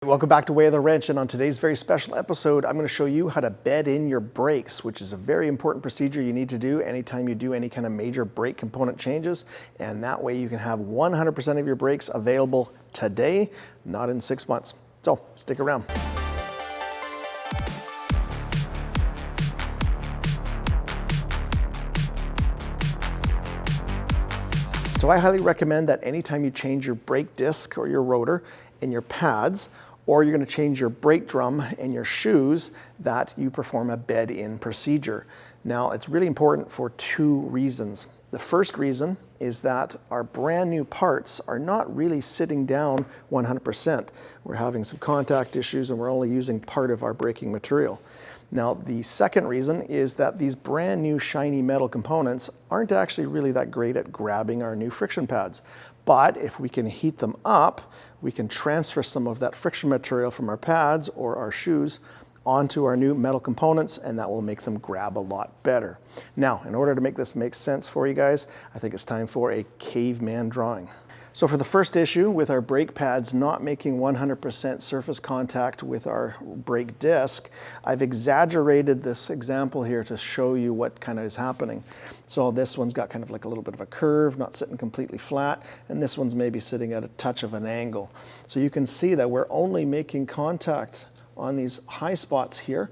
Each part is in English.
Welcome back to Way of the Wrench, and on today's very special episode, I'm going to show you how to bed in your brakes, which is a very important procedure you need to do anytime you do any kind of major brake component changes, and that way you can have 100% of your brakes available today, not in 6 months. So stick around. So I highly recommend that anytime you change your brake disc or your rotor and your pads, or you're going to change your brake drum and your shoes, that you perform a bed-in procedure. Now, it's really important for two reasons. The first reason is that our brand new parts are not really sitting down 100%. We're having some contact issues and we're only using part of our braking material. Now, the second reason is that these brand new shiny metal components aren't actually really that great at grabbing our new friction pads. But if we can heat them up, we can transfer some of that friction material from our pads or our shoes onto our new metal components, and that will make them grab a lot better. Now, in order to make this make sense for you guys, I think it's time for a caveman drawing. So for the first issue, with our brake pads not making 100% surface contact with our brake disc, I've exaggerated this example here to show you what kind of is happening. So this one's got kind of like a little bit of a curve, not sitting completely flat, and this one's maybe sitting at a touch of an angle. So you can see that we're only making contact on these high spots here,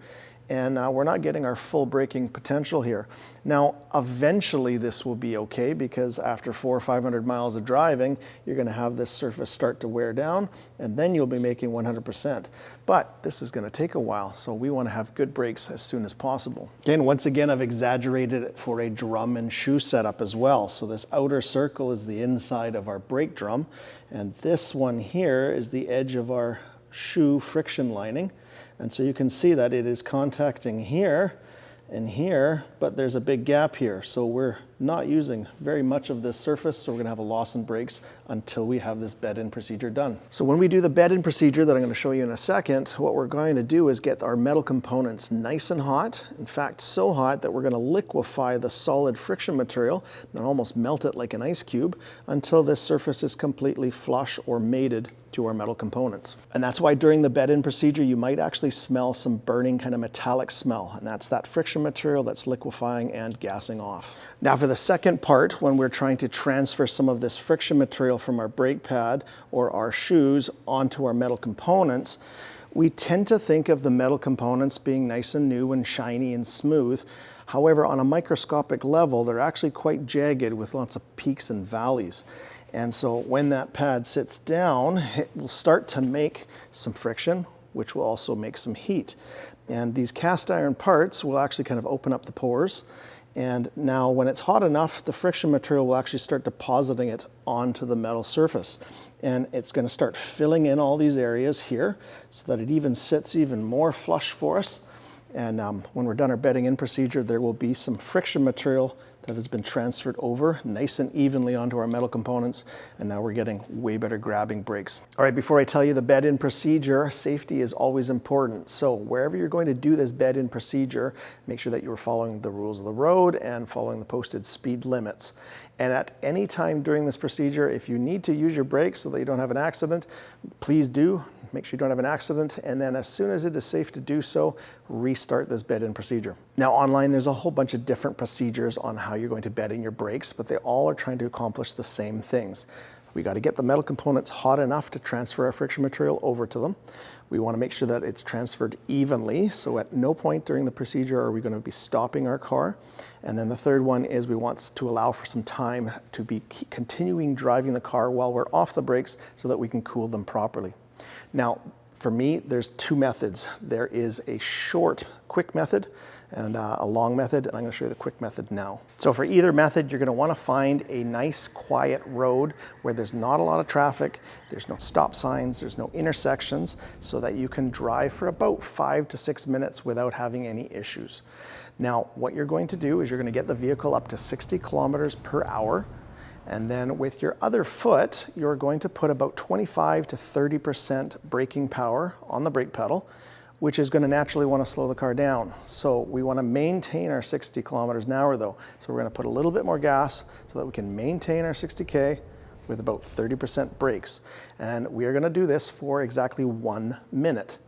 and we're not getting our full braking potential here. Now, eventually this will be okay, because after 400 or 500 miles of driving, you're going to have this surface start to wear down, and then you'll be making 100%. But this is going to take a while, so we want to have good brakes as soon as possible. Again, once again, I've exaggerated it for a drum and shoe setup as well. So this outer circle is the inside of our brake drum, and this one here is the edge of our shoe friction lining. And so you can see that it is contacting here and here, but there's a big gap here. So we're not using very much of this surface, so we're gonna have a loss in brakes until we have this bed-in procedure done. So when we do the bed-in procedure that I'm gonna show you in a second, what we're going to do is get our metal components nice and hot. In fact, so hot that we're gonna liquefy the solid friction material and almost melt it like an ice cube until this surface is completely flush or mated to our metal components. And that's why during the bed-in procedure, you might actually smell some burning kind of metallic smell, and that's that friction material that's liquefying and gassing off. Now for the second part, when we're trying to transfer some of this friction material from our brake pad or our shoes onto our metal components, we tend to think of the metal components being nice and new and shiny and smooth. However, on a microscopic level, they're actually quite jagged with lots of peaks and valleys. And so when that pad sits down, it will start to make some friction, which will also make some heat. And these cast iron parts will actually kind of open up the pores. And now when it's hot enough, the friction material will actually start depositing it onto the metal surface. And it's going to start filling in all these areas here so that it even sits even more flush for us. And when we're done our bedding in procedure, there will be some friction material that has been transferred over nice and evenly onto our metal components, and now we're getting way better grabbing brakes. All right, before I tell you the bed-in procedure, safety is always important. So wherever you're going to do this bed-in procedure, make sure that you're following the rules of the road and following the posted speed limits. And at any time during this procedure, if you need to use your brakes so that you don't have an accident, please do. Make sure you don't have an accident, and then as soon as it is safe to do so, restart this bed-in procedure. Now online, there's a whole bunch of different procedures on how you're going to bed in your brakes, but they all are trying to accomplish the same things. We got to get the metal components hot enough to transfer our friction material over to them. We want to make sure that it's transferred evenly, so at no point during the procedure are we going to be stopping our car. And then the third one is we want to allow for some time to be continuing driving the car while we're off the brakes so that we can cool them properly. Now, for me, there's two methods. There is a short, quick method and a long method, and I'm going to show you the quick method now. So for either method, you're going to want to find a nice, quiet road where there's not a lot of traffic, there's no stop signs, there's no intersections, so that you can drive for about 5 to 6 minutes without having any issues. Now, what you're going to do is you're going to get the vehicle up to 60 kilometers per hour. And then with your other foot, you're going to put about 25 to 30% braking power on the brake pedal, which is going to naturally want to slow the car down. So we want to maintain our 60 kilometers an hour though. So we're going to put a little bit more gas so that we can maintain our 60K, with about 30% brakes. And we are gonna do this for exactly 1 minute.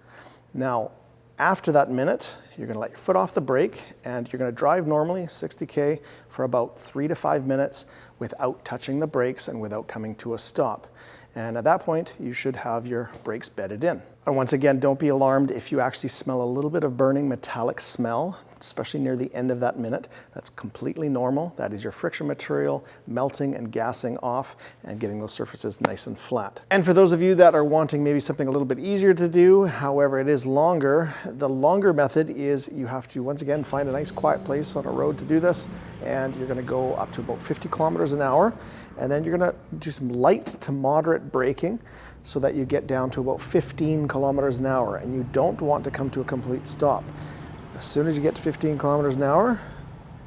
Now, after that minute, you're gonna let your foot off the brake and you're gonna drive normally, 60K, for about 3 to 5 minutes without touching the brakes and without coming to a stop. And at that point, you should have your brakes bedded in. And once again, don't be alarmed if you actually smell a little bit of burning metallic smell, especially near the end of that minute. That's completely normal. That is your friction material melting and gassing off and getting those surfaces nice and flat. And for those of you that are wanting maybe something a little bit easier to do, however it is longer, the longer method is you have to once again find a nice quiet place on a road to do this, and you're gonna go up to about 50 kilometers an hour, and then you're gonna do some light to moderate braking so that you get down to about 15 kilometers an hour, and you don't want to come to a complete stop. As soon as you get to 15 kilometers an hour,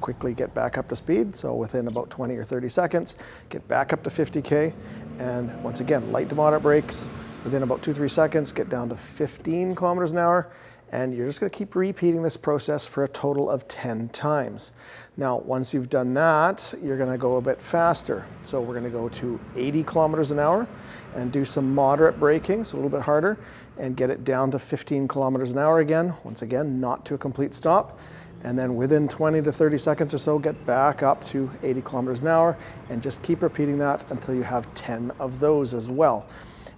quickly get back up to speed. So within about 20 or 30 seconds, get back up to 50K. And once again, light to moderate brakes. Within about 2-3 seconds, get down to 15 kilometers an hour. And you're just gonna keep repeating this process for a total of 10 times. Now, once you've done that, you're gonna go a bit faster. So we're gonna go to 80 kilometers an hour and do some moderate braking, so a little bit harder, and get it down to 15 kilometers an hour again. Once again, not to a complete stop. And then within 20 to 30 seconds or so, get back up to 80 kilometers an hour and just keep repeating that until you have 10 of those as well.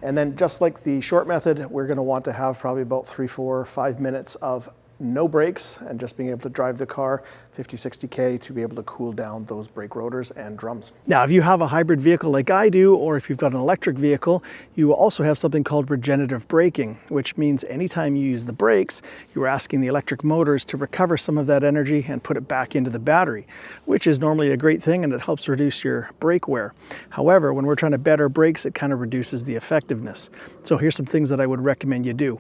And then just like the short method, we're gonna want to have probably about 3, 4, 5 minutes of no brakes and just being able to drive the car 50, 60K to be able to cool down those brake rotors and drums. Now, if you have a hybrid vehicle like I do, or if you've got an electric vehicle, you will also have something called regenerative braking, which means anytime you use the brakes, you're asking the electric motors to recover some of that energy and put it back into the battery, which is normally a great thing and it helps reduce your brake wear. However, when we're trying to bed our brakes, it kind of reduces the effectiveness. So here's some things that I would recommend you do.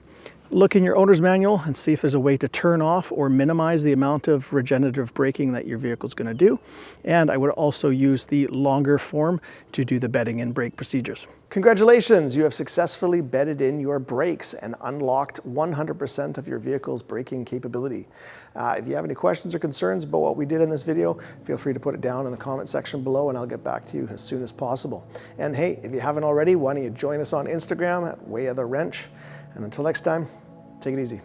Look in your owner's manual and see if there's a way to turn off or minimize the amount of regenerative braking that your vehicle's going to do. And I would also use the longer form to do the bedding in brake procedures. Congratulations, you have successfully bedded in your brakes and unlocked 100% of your vehicle's braking capability. If you have any questions or concerns about what we did in this video, feel free to put it down in the comment section below and I'll get back to you as soon as possible. And hey, if you haven't already, why don't you join us on Instagram at Way of the Wrench. And until next time, take it easy.